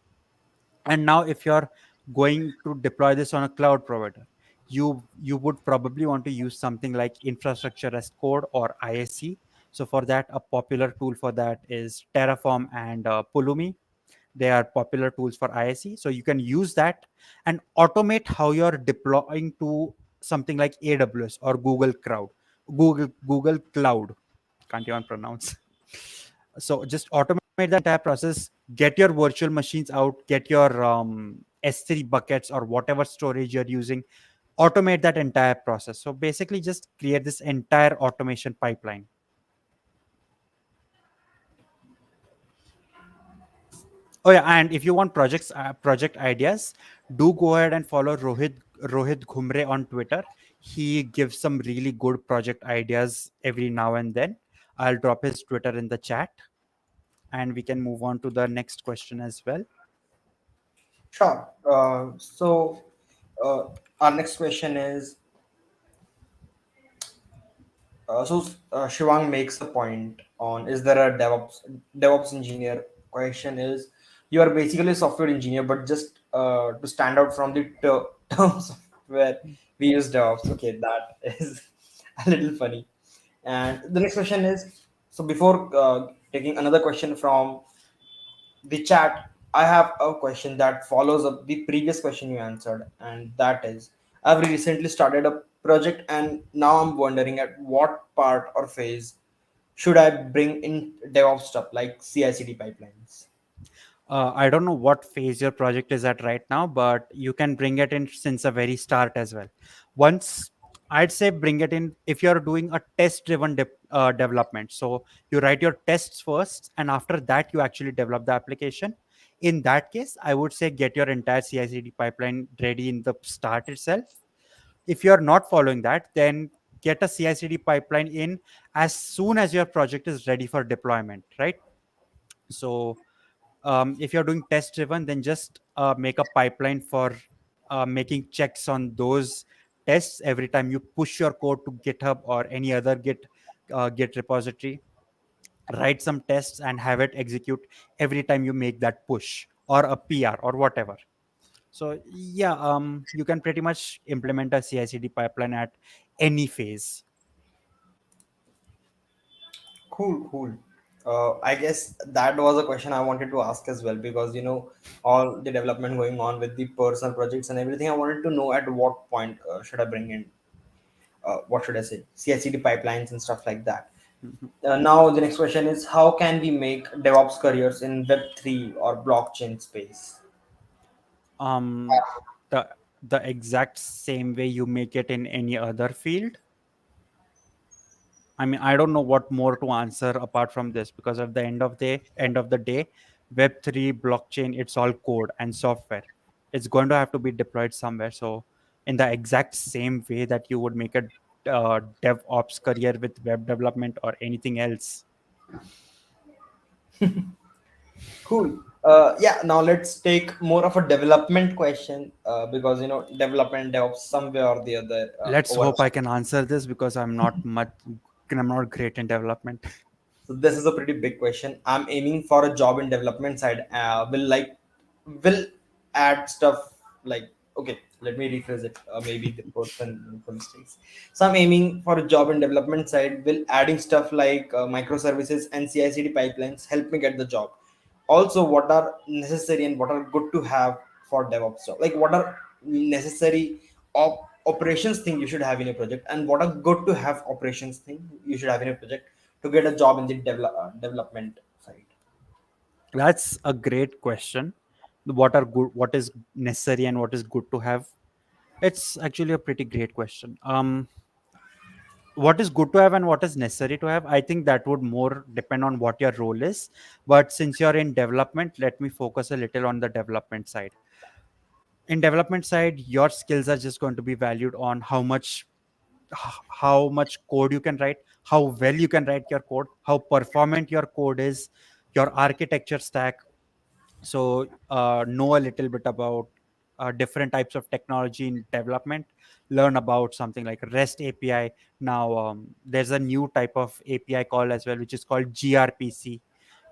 And now if you're going to deploy this on a cloud provider, you would probably want to use something like infrastructure as code or ISC. So for that, a popular tool for that is Terraform and Pulumi. They are popular tools for ISC. So you can use that and automate how you're deploying to something like AWS or Google Cloud. Can't even pronounce. So just automate the entire process. Get your virtual machines out. Get your S3 buckets or whatever storage you're using. Automate that entire process. So basically, just create this entire automation pipeline. Oh yeah, and if you want project ideas, do go ahead and follow Rohit Ghumre on Twitter. He gives some really good project ideas every now and then. I'll drop his Twitter in the chat, and we can move on to the next question as well. Sure. Uh, our next question is Shivang makes a point on, is there a DevOps engineer? Question is, you are basically a software engineer, but just to stand out from the terms where we use DevOps. Okay, that is a little funny. And the next question is, so before taking another question from the chat, I have a question that follows up the previous question you answered, and that is, I've recently started a project and now I'm wondering at what part or phase should I bring in DevOps stuff like CI/CD pipelines. I don't know what phase your project is at right now, but you can bring it in since the very start as well. Once I'd say bring it in if you're doing a test-driven development. So you write your tests first, and after that you actually develop the application. In that case, I would say get your entire CI/CD pipeline ready in the start itself. If you're not following that, then get a CI/CD pipeline in as soon as your project is ready for deployment, right? So if you're doing test driven, then just make a pipeline for making checks on those tests every time you push your code to GitHub or any other Git repository. Write some tests and have it execute every time you make that push or a PR or whatever. So yeah, you can pretty much implement a CI/CD pipeline at any phase. Cool, cool. I guess that was a question I wanted to ask as well, because all the development going on with the personal projects and everything. I wanted to know at what point should I bring in what should I say, CI/CD pipelines and stuff like that. Mhm. Now the next question is, how can we make DevOps careers in Web3 or blockchain space? um the the exact same way you make it in any other field. I mean, I don't know what more to answer apart from this, because at the end of the day, Web3, blockchain, it's all code and software. It's going to have to be deployed somewhere. So, in the exact same way that you would make a DevOps career with web development or anything else. Cool. Yeah. Now let's take more of a development question, because development DevOps somewhere or the other Let's hope I overlap. can answer this, because I'm not great in development. So this is a pretty big question. I'm aiming for a job in development side. Will add stuff like, okay. Let me rephrase it. Maybe the person made some mistakes. So I'm aiming for a job in development side. Will adding stuff like microservices and CI/CD pipelines help me get the job? Also, what are necessary and what are good to have for DevOps job? Like, what are necessary operations thing you should have in a project, and what are good to have operations thing you should have in a project to get a job in the development side. That's a great question. What is necessary and what is good to have? It's actually a pretty great question. What is good to have and what is necessary to have? I think that would more depend on what your role is. But since you're in development, let me focus a little on the development side. In development side, your skills are just going to be valued on how much code you can write, how well you can write your code, how performant your code is, your architecture stack. So know a little bit about different types of technology in development. Learn about something like REST API. Now there's a new type of API call as well, which is called grpc.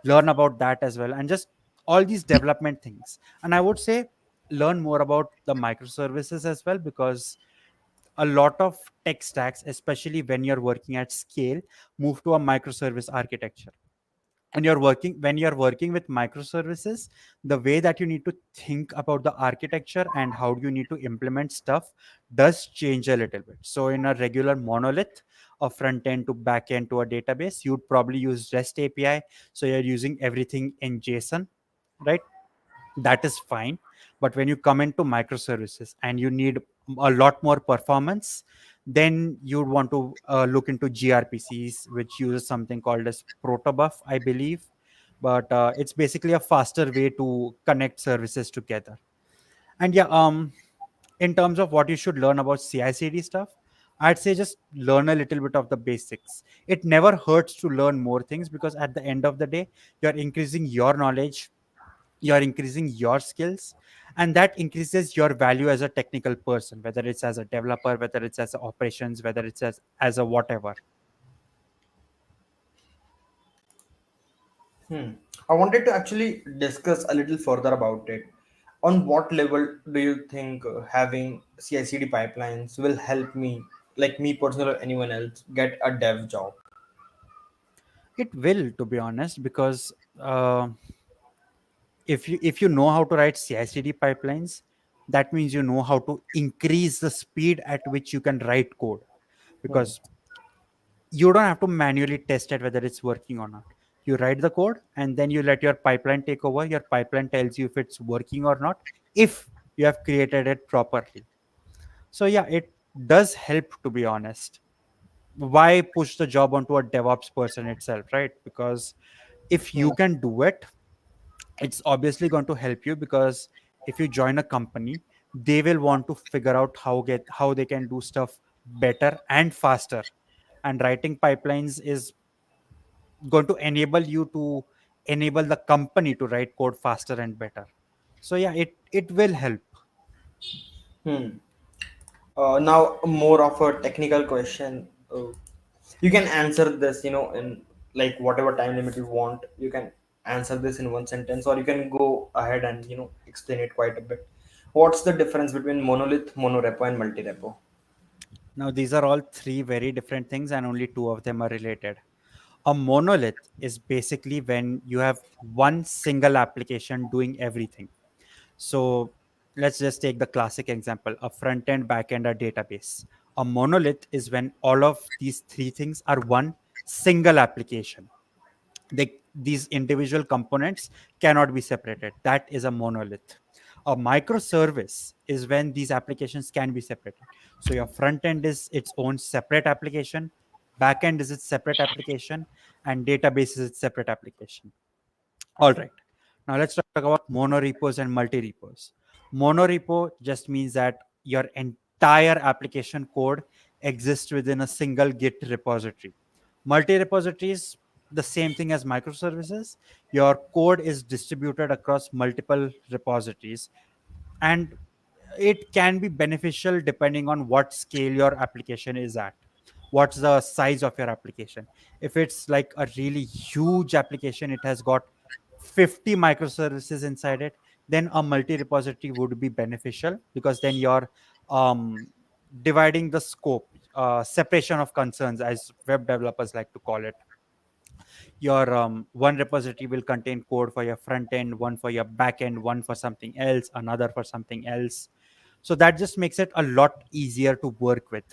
Learn about that as well, and just all these development things. And I would say learn more about the microservices as well, because a lot of tech stacks, especially when you're working at scale, move to a microservice architecture. And when you're working with microservices, the way that you need to think about the architecture and how you need to implement stuff does change a little bit. So in a regular monolith, a front end to back end to a database, you'd probably use REST API. So you're using everything in JSON, right? That is fine. But when you come into microservices and you need a lot more performance, then you'd want to look into grpcs, which uses something called as protobuf, I believe. But it's basically a faster way to connect services together. And yeah, in terms of what you should learn about CI/CD stuff, I'd say just learn a little bit of the basics. It never hurts to learn more things, because at the end of the day, you're increasing your knowledge, you're increasing your skills, and that increases your value as a technical person, whether it's as a developer, whether it's as a operations, whether it's as a whatever. Hmm. I wanted to actually discuss a little further about it. On what level do you think having CI/CD pipelines will help me, like me personally or anyone else, get a dev job? It will, to be honest, because if you know how to write CI/CD pipelines, that means you know how to increase the speed at which you can write code. Hmm. Because you don't have to manually test it whether it's working or not. You write the code and then you let your pipeline take over. Your pipeline tells you if it's working or not, if you have created it properly. So yeah, it does help, to be honest. Why push the job onto a DevOps person itself, right? Because if you Hmm. can do it, it's obviously going to help you, because if you join a company, they will want to figure out how they can do stuff better and faster. And writing pipelines is going to enable you to enable the company to write code faster and better. So yeah, it will help. Hmm. Now more of a technical question. You can answer this, in like whatever time limit you want. You can answer this in one sentence, or you can go ahead and explain it quite a bit. What's the difference between monolith, monorepo, and multi-repo? Now these are all three very different things, and only two of them are related. A monolith is basically when you have one single application doing everything. So let's just take the classic example, a front end, back end, a database. A monolith is when all of these three things are one single application. These individual components cannot be separated. That is a monolith. A microservice is when these applications can be separated. So your front end is its own separate application, back end is its separate application, and database is its separate application. All right. Now let's talk about monorepos and multi-repos. Monorepo just means that your entire application code exists within a single Git repository. Multi-repository is the same thing as microservices. Your code is distributed across multiple repositories, and it can be beneficial depending on what scale your application is at. What's the size of your application? If it's like a really huge application, it has got 50 microservices inside it, then a multi repository would be beneficial, because then you're um, dividing the scope, separation of concerns, as web developers like to call it. Your one repository will contain code for your front end, one for your back end, one for something else, another for something else. So that just makes it a lot easier to work with.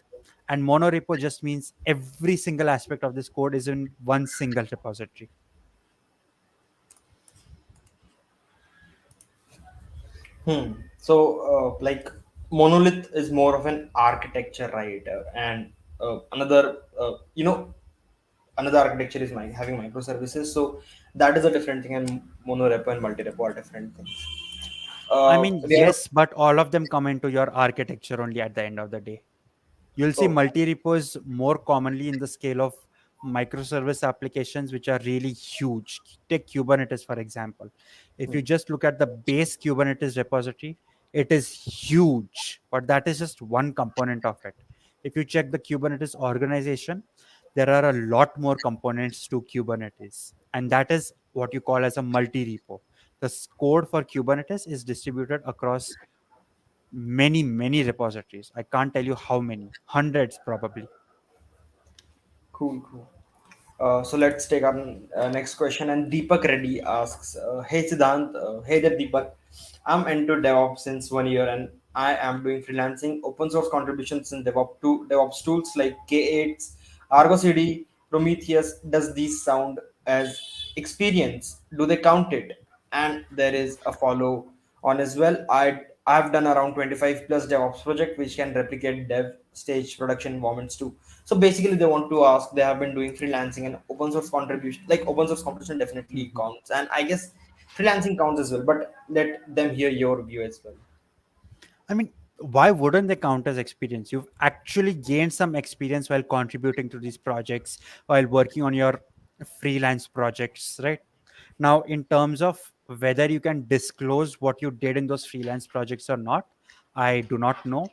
And monorepo just means every single aspect of this code is in one single repository. So, like monolith is more of an architecture, right? And another, another architecture is having microservices. So that is a different thing, and monorepo and multi-repo are different things. I mean, They are yes, but all of them come into your architecture only at the end of the day. You'll see oh, multi repos more commonly in the scale of microservice applications, which are really huge. Take Kubernetes, for example. If hmm, you just look at the base Kubernetes repository, it is huge, but that is just one component of it. If you check the Kubernetes organization, there are a lot more components to Kubernetes, and that is what you call as a multi repo. The code for Kubernetes is distributed across many repositories. I can't tell you how many, hundreds probably. cool. So let's take our next question. And Deepak Reddy asks, "Hey Siddhant, hey there Deepak. I'm into DevOps since 1 year, and I am doing freelancing, open source contributions in DevOps tools like K8s, Argo CD, Prometheus. Does these sound as experience? Do they count it?" And there is a follow on as well. I've done around 25 plus DevOps project which can replicate dev stage production environments too. So basically, they want to ask. They have been doing freelancing and open source contribution. Like open source contribution definitely Mhm. counts, and I guess freelancing counts as well. But let them hear your view as well. I mean, why wouldn't they count as experience? You've actually gained some experience while contributing to these projects, while working on your freelance projects, right? Now, in terms of whether you can disclose what you did in those freelance projects or not, I do not know,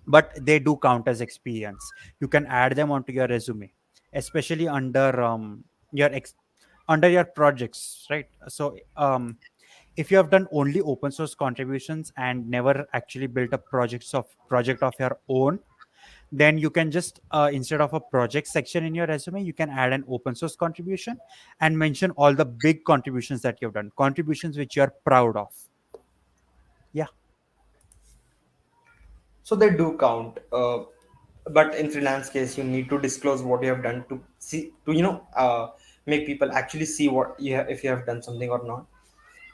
but they do count as experience. You can add them onto your resume, especially under under your projects, right? So if you have done only open source contributions and never actually built a project of your own, then you can just instead of a project section in your resume, you can add an open source contribution and mention all the big contributions that you've done, contributions which you're proud of. Yeah. So they do count. But in freelance case, you need to disclose what you have done to see to make people actually see what if you have done something or not.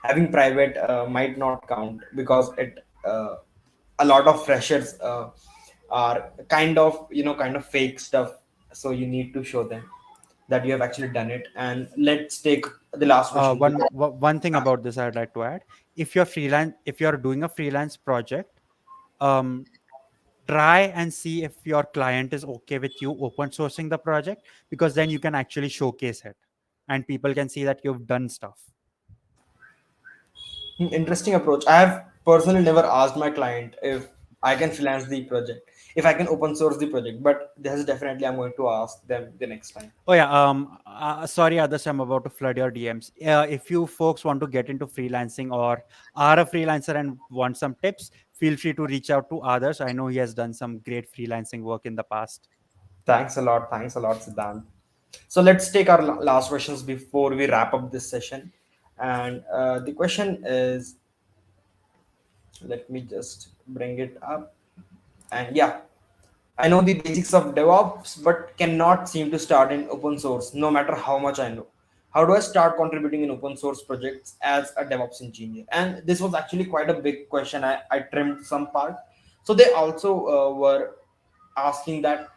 Having private might not count because it a lot of freshers are kind of fake stuff. So you need to show them that you have actually done it. And let's take the last question. One thing about this I'd like to add: if you're doing a freelance project, um, try and see if your client is okay with you open sourcing the project, because then you can actually showcase it and people can see that you've done stuff. Interesting approach. I have personally never asked my client if I can freelance the project, if I can open source the project, but this is definitely I'm going to ask them the next time. Oh yeah, sorry others, I'm about to flood your DMs. If you folks want to get into freelancing or are a freelancer and want some tips, feel free to reach out to others. I know he has done some great freelancing work in the past. Thanks a lot. Thanks a lot, Siddhant. So let's take our last questions before we wrap up this session. And the question is, let me just bring it up. And yeah, I know the basics of DevOps, but cannot seem to start in open source, no matter how much I know. How do I start contributing in open source projects as a DevOps engineer? And this was actually quite a big question. I trimmed some part. So they also were asking that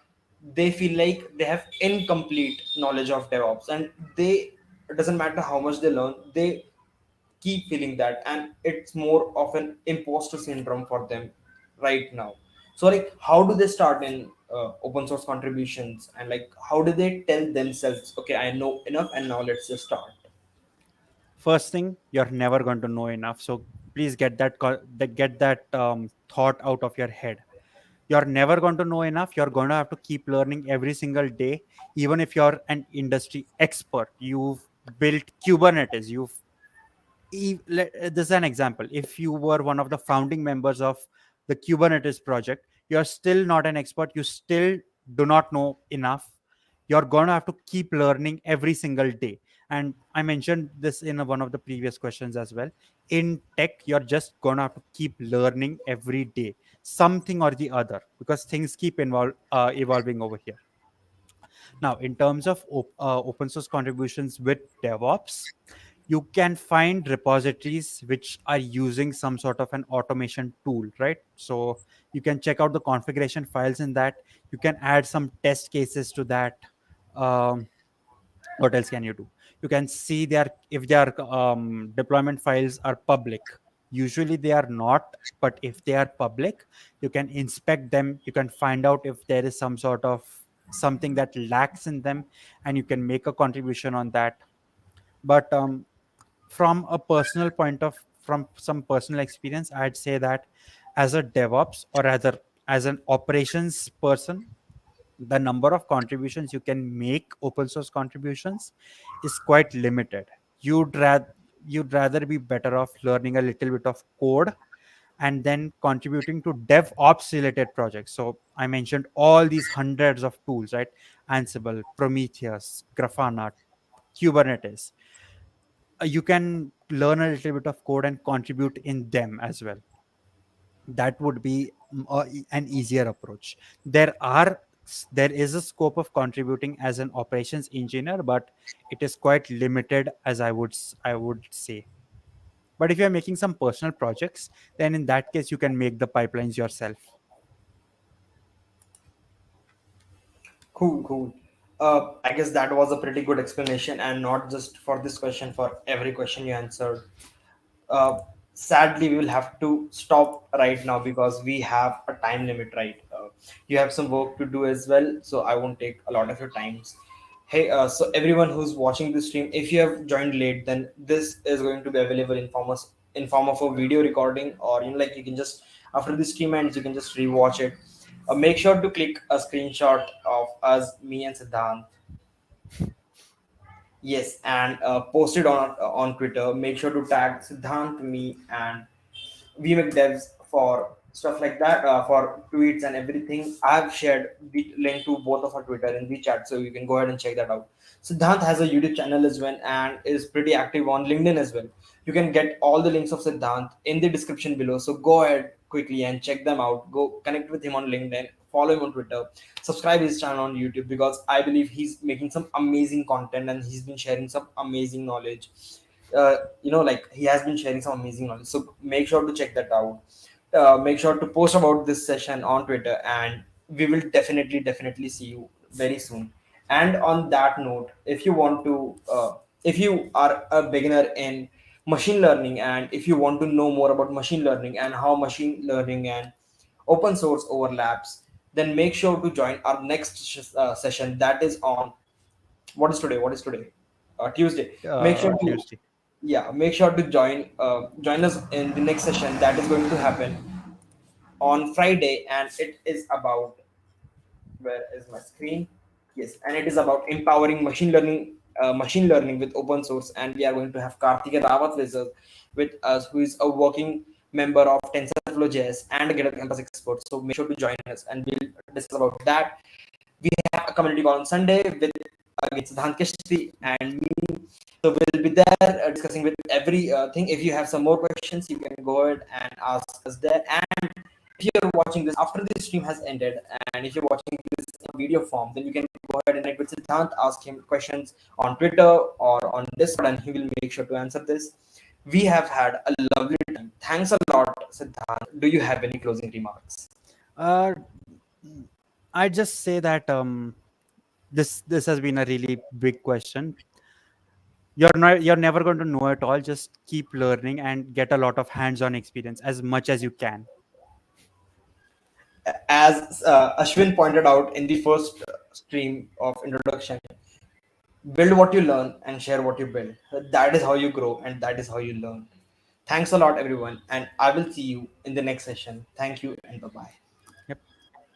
they feel like they have incomplete knowledge of DevOps, and they, it doesn't matter how much they learn, they keep feeling that, and it's more of an imposter syndrome for them right now. So like, how do they start in open source contributions, and like, how do they tell themselves, okay, I know enough and now let's just start? First thing, you're never going to know enough. So please get that thought out of your head. You're never going to know enough. You're going to have to keep learning every single day. Even if you're an industry expert, you've built Kubernetes, this is an example. If you were one of the founding members of the Kubernetes project, you're still not an expert. You still do not know enough. You're going to have to keep learning every single day. And I mentioned this in one of the previous questions as well. In tech, you're just going to have to keep learning every day, something or the other, because things keep evolving over here. Now, in terms of open source contributions with DevOps, you can find repositories which are using some sort of an automation tool, right? So you can check out the configuration files in that. You can add some test cases to that. Um, what else can you do? You can see their, if their deployment files are public. Usually they are not, but if they are public, you can inspect them. You can find out if there is some sort of something that lacks in them, and you can make a contribution on that. But from a personal point of, from some personal experience, I'd say that as a DevOps or as an operations person, the number of contributions you can make, open source contributions, is quite limited. You'd rather be better off learning a little bit of code and then contributing to DevOps related projects. So I mentioned all these hundreds of tools, right? Ansible, Prometheus, Grafana, Kubernetes. You can learn a little bit of code and contribute in them as well. That would be an easier approach. There is a scope of contributing as an operations engineer, but it is quite limited, as I would say. But if you're making some personal projects, then in that case you can make the pipelines yourself. Cool, cool. I guess that was a pretty good explanation, and not just for this question, for every question you answered. uh, Sadly, we will have to stop right now because we have a time limit, right? You have some work to do as well, so I won't take a lot of your times. Hey, so everyone who's watching this stream, if you have joined late, then this is going to be available in form of a video recording, or like, you can just, after the stream ends, you can just rewatch it. Make sure to click a screenshot of us, me and Siddhant. Yes, and post it on Twitter. Make sure to tag Siddhant, me, and WeMakeDevs for stuff like that, for tweets and everything. I've shared the link to both of our Twitter in the chat, so you can go ahead and check that out. Siddhant has a YouTube channel as well and is pretty active on LinkedIn as well. You can get all the links of Siddhant in the description below. So go ahead quickly and check them out. Go connect with him on LinkedIn, follow him on Twitter, subscribe his channel on YouTube, because I believe he's making some amazing content and he's been sharing some amazing knowledge. Like, he has been sharing some amazing knowledge, so make sure to check that out. Make sure to post about this session on Twitter, and we will definitely see you very soon. And on that note, if you want to if you are a beginner in machine learning, and if you want to know more about machine learning and how machine learning and open source overlaps, then make sure to join our next session, that is on, what is today, Tuesday. Make sure to, Tuesday. yeah, make sure to join us in the next session that is going to happen on Friday, and it is about, where is my screen? Yes, and it is about empowering machine learning with open source, and we are going to have Karthik Rawat with us, who is a working member of TensorFlow JS and a GitHub Campus expert. So make sure to join us, and we'll discuss about that. We have a community call on Sunday with again Siddhant Khisty and me. So we'll be there discussing with every thing. If you have some more questions, you can go ahead and ask us there. And if you're watching this after the stream has ended, and if you're watching this in video form, then you can go ahead and connect with Siddhant, ask him questions on Twitter or on Discord, and he will make sure to answer this. We have had a lovely time. Thanks a lot, Siddhant. Do you have any closing remarks? Uh, I just say that this has been a really big question. You're never going to know it all. Just keep learning and get a lot of hands-on experience as much as you can. As Ashwin pointed out in the first stream of introduction, build what you learn and share what you build. That is how you grow and that is how you learn. Thanks a lot, everyone, and I will see you in the next session. Thank you and bye bye.